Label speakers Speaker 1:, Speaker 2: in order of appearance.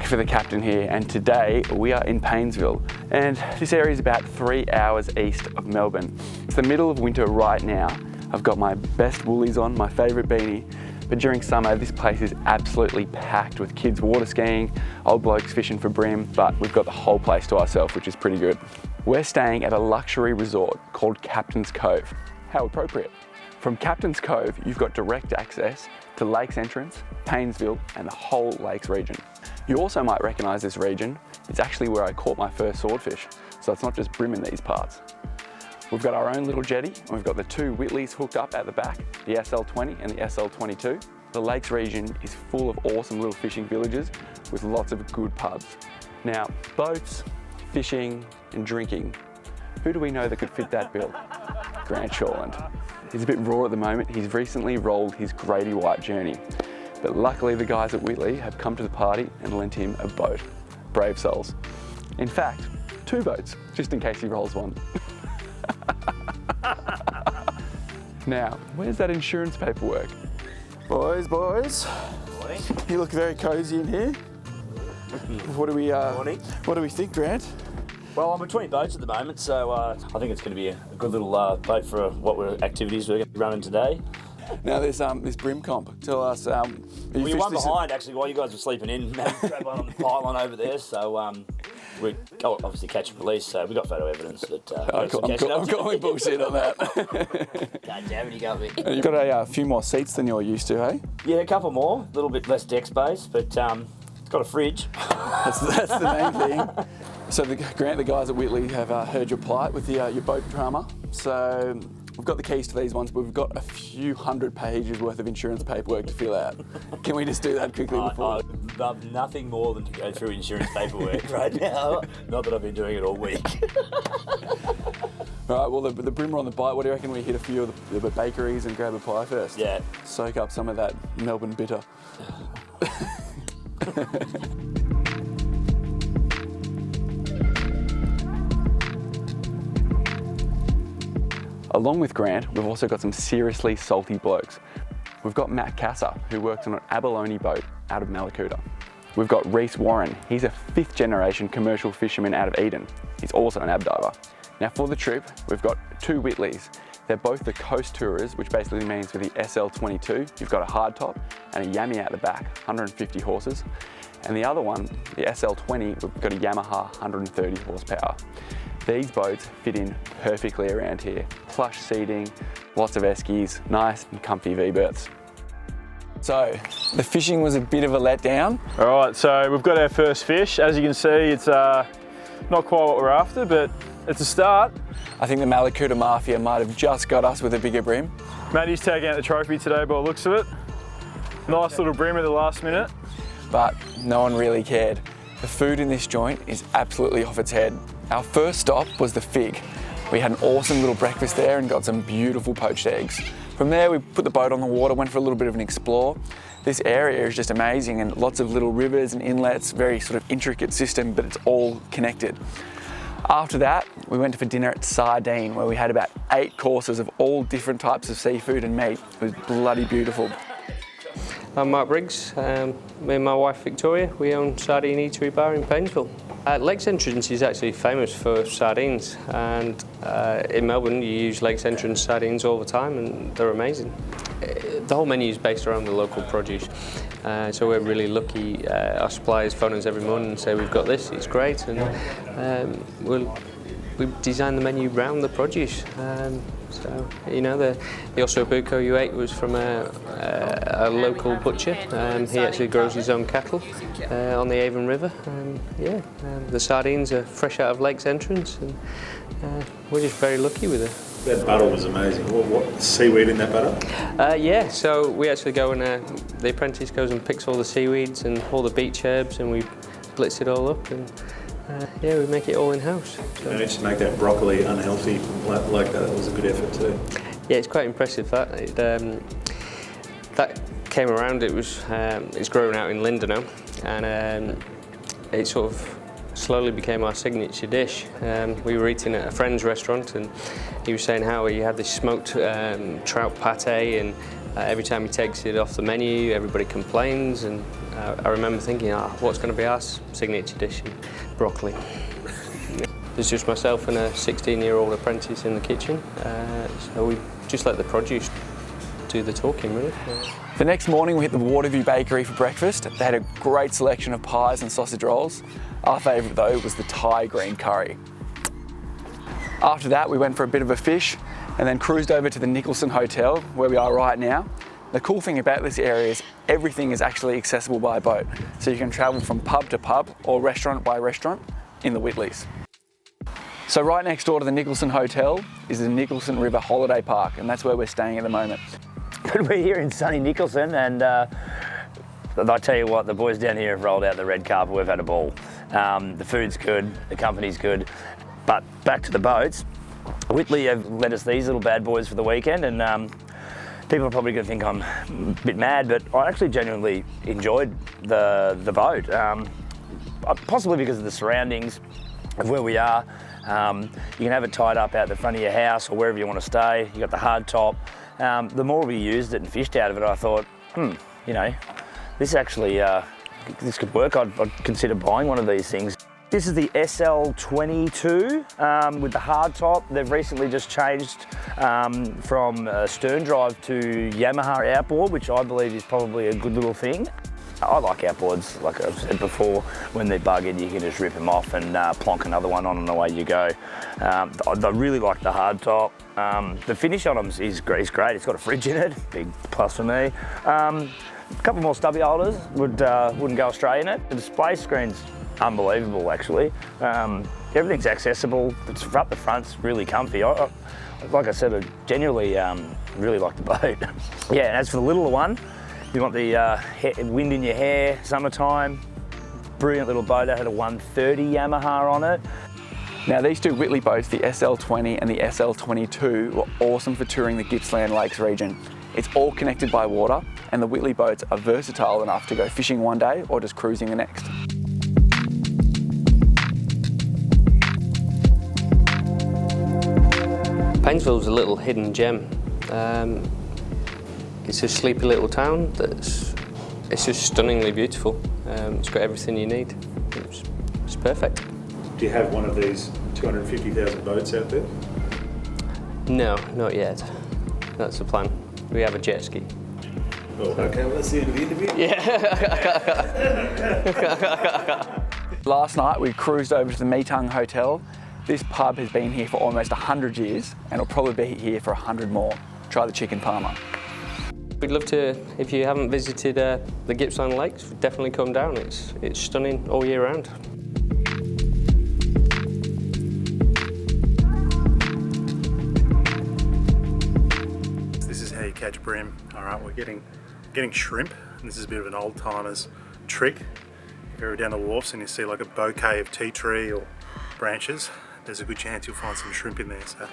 Speaker 1: for the captain here, and today we are in Paintsville, and this area is about 3 hours east of Melbourne. It's the middle of winter right now. I've got my best woolies on, my favourite beanie, but during summer this place is absolutely packed with kids water skiing, old blokes fishing for bream, but we've got the whole place to ourselves, which is pretty good. We're staying at a luxury resort called Captain's Cove. How appropriate. From Captain's Cove, you've got direct access to Lakes Entrance, Paintsville, and the whole Lakes region. You also might recognise this region. It's actually where I caught my first swordfish, so it's not just bream in these parts. We've got our own little jetty, and we've got the two Whittleys hooked up at the back, the SL20 and the SL22. The Lakes region is full of awesome little fishing villages with lots of good pubs. Now, boats, fishing, and drinking. Who do we know that could fit that bill? Grant Shawland. He's a bit raw at the moment. He's recently rolled his Grady White journey. But luckily the guys at Whittley have come to the party and lent him a boat. Brave souls. In fact, 2 boats, just in case he rolls one. Now, where's that insurance paperwork? Boys.
Speaker 2: Morning.
Speaker 1: You look very cosy in here. What do we think, Grant?
Speaker 2: Well, I'm between boats at the moment, so I think it's going to be a good little boat for what activities we're going to be running today.
Speaker 1: Now this bream comp. Tell us.
Speaker 2: We won behind actually while you guys were sleeping in. Grab one on the pylon over there. So we obviously catch and release. So we got photo evidence that.
Speaker 1: I'm calling bullshit on that.
Speaker 2: God damn it, you got me.
Speaker 1: You've got a few more seats than you're used to, hey?
Speaker 2: Yeah, a couple more. A little bit less deck space, but it's got a fridge.
Speaker 1: That's the main thing. So Grant, the guys at Whittley have heard your plight with your boat drama. So we've got the keys to these ones, but we've got a few hundred pages worth of insurance paperwork to fill out. Can we just do that quickly before?
Speaker 2: I'd love nothing more than to go through insurance paperwork right now. Not that I've been doing it all week.
Speaker 1: All right, well, the bream are on the bite. What do you reckon we hit a few of the bakeries and grab a pie first?
Speaker 2: Yeah.
Speaker 1: Soak up some of that Melbourne bitter. Along with Grant, we've also got some seriously salty blokes. We've got Matt Casser, who works on an abalone boat out of Malakuta. We've got Reese Warren. He's a 5th generation commercial fisherman out of Eden. He's also an ab diver. Now for the trip, we've got 2 Whittleys. They're both the coast tourers, which basically means for the SL22, you've got a hard top and a Yami out the back, 150 horses. And the other one, the SL20, we've got a Yamaha 130 horsepower. These boats fit in perfectly around here. Plush seating, lots of eskies, nice and comfy V-berths. So, the fishing was a bit of a letdown.
Speaker 3: All right, so we've got our first fish. As you can see, it's not quite what we're after, but it's a start.
Speaker 1: I think the Malakuta Mafia might have just got us with a bigger bream.
Speaker 3: Matty's taking out the trophy today by the looks of it. Nice little bream at the last minute.
Speaker 1: But no one really cared. The food in this joint is absolutely off its head. Our first stop was the Fig. We had an awesome little breakfast there and got some beautiful poached eggs. From there, we put the boat on the water, went for a little bit of an explore. This area is just amazing and lots of little rivers and inlets, very sort of intricate system, but it's all connected. After that, we went for dinner at Sardine, where we had about 8 courses of all different types of seafood and meat. It was bloody beautiful.
Speaker 4: I'm Mark Briggs. Me and my wife Victoria, we own Sardine Eatery Bar in Paintsville. Lakes Entrance is actually famous for sardines, and in Melbourne you use Lakes Entrance sardines all the time and they're amazing. The whole menu is based around the local produce, so we're really lucky. Our suppliers phone us every morning and say we've got this, it's great, and we design the menu around the produce. So, you know, the ossobuco you ate was from a local butcher. He actually grows his own cattle on the Avon River. The sardines are fresh out of Lakes Entrance, and we're just very lucky with it.
Speaker 5: That butter was amazing. What seaweed in that butter?
Speaker 4: Yeah, so we actually go and the apprentice goes and picks all the seaweeds and all the beach herbs, and we blitz it all up, and we make it all in-house. So.
Speaker 5: Managed to make that broccoli unhealthy like that. It was a good effort too.
Speaker 4: Yeah, it's quite impressive that. That came around, it's grown out in Lindenau, and it sort of slowly became our signature dish. We were eating at a friend's restaurant and he was saying how he had this smoked trout pate, and every time he takes it off the menu everybody complains, and I remember thinking, what's going to be our signature dish? Broccoli. There's just myself and a 16-year-old apprentice in the kitchen, so we just let the produce do the talking, really.
Speaker 1: The next morning we hit the Waterview Bakery for breakfast. They had a great selection of pies and sausage rolls. Our favourite though was the Thai green curry. After that we went for a bit of a fish and then cruised over to the Nicholson Hotel where we are right now. The cool thing about this area is everything is actually accessible by boat, so you can travel from pub to pub or restaurant by restaurant in the Whittleys. So right next door to the Nicholson Hotel is the Nicholson River Holiday Park, and that's where we're staying at the moment.
Speaker 2: We're here in sunny Nicholson, and I tell you what, the boys down here have rolled out the red carpet. We've had a ball. The food's good, the company's good, but back to the boats. Whittley have lent us these little bad boys for the weekend, and people are probably going to think I'm a bit mad, but I actually genuinely enjoyed the boat, possibly because of the surroundings of where we are. You can have it tied up out the front of your house or wherever you want to stay. You got the hard top. The more we used it and fished out of it, I thought, you know, this actually, this could work. I'd consider buying one of these things. This is the SL22 with the hard top. They've recently just changed from stern drive to Yamaha outboard, which I believe is probably a good little thing. I like outboards, like I've said before, when they're bugged you can just rip them off and plonk another one on and away you go. I really like the hard top. The finish on them is great. It's got a fridge in it, big plus for me. A couple more stubby holders wouldn't go astray in it. The display screen's unbelievable actually. Everything's accessible. It's up the front's really comfy. Like I said, I genuinely really like the boat. Yeah, and as for the littler one, you want the wind in your hair, summertime, brilliant little boat. It had a 130 Yamaha on it.
Speaker 1: Now these two Whittley boats, the SL20 and the SL22, were awesome for touring the Gippsland Lakes region. It's all connected by water, and the Whittley boats are versatile enough to go fishing one day or just cruising the next.
Speaker 4: Paintsville's a little hidden gem. It's a sleepy little town it's just stunningly beautiful. It's got everything you need. It's perfect.
Speaker 5: Do you have one of these 250,000 boats out there?
Speaker 4: No, not yet. That's the plan. We have a jet ski.
Speaker 5: Oh, okay, well, that's the end of the interview.
Speaker 4: Yeah.
Speaker 1: Last night we cruised over to the Nicholson Hotel. This pub has been here for almost 100 years and will probably be here for 100 more. Try the chicken parma.
Speaker 4: We'd love to, if you haven't visited the Gippsland Lakes, definitely come down. It's stunning all year round.
Speaker 5: This is how you catch bream. All right, we're getting shrimp, and this is a bit of an old timer's trick. If you're down the wharfs and you see like a bouquet of tea tree or branches, there's a good chance you'll find some shrimp in there. So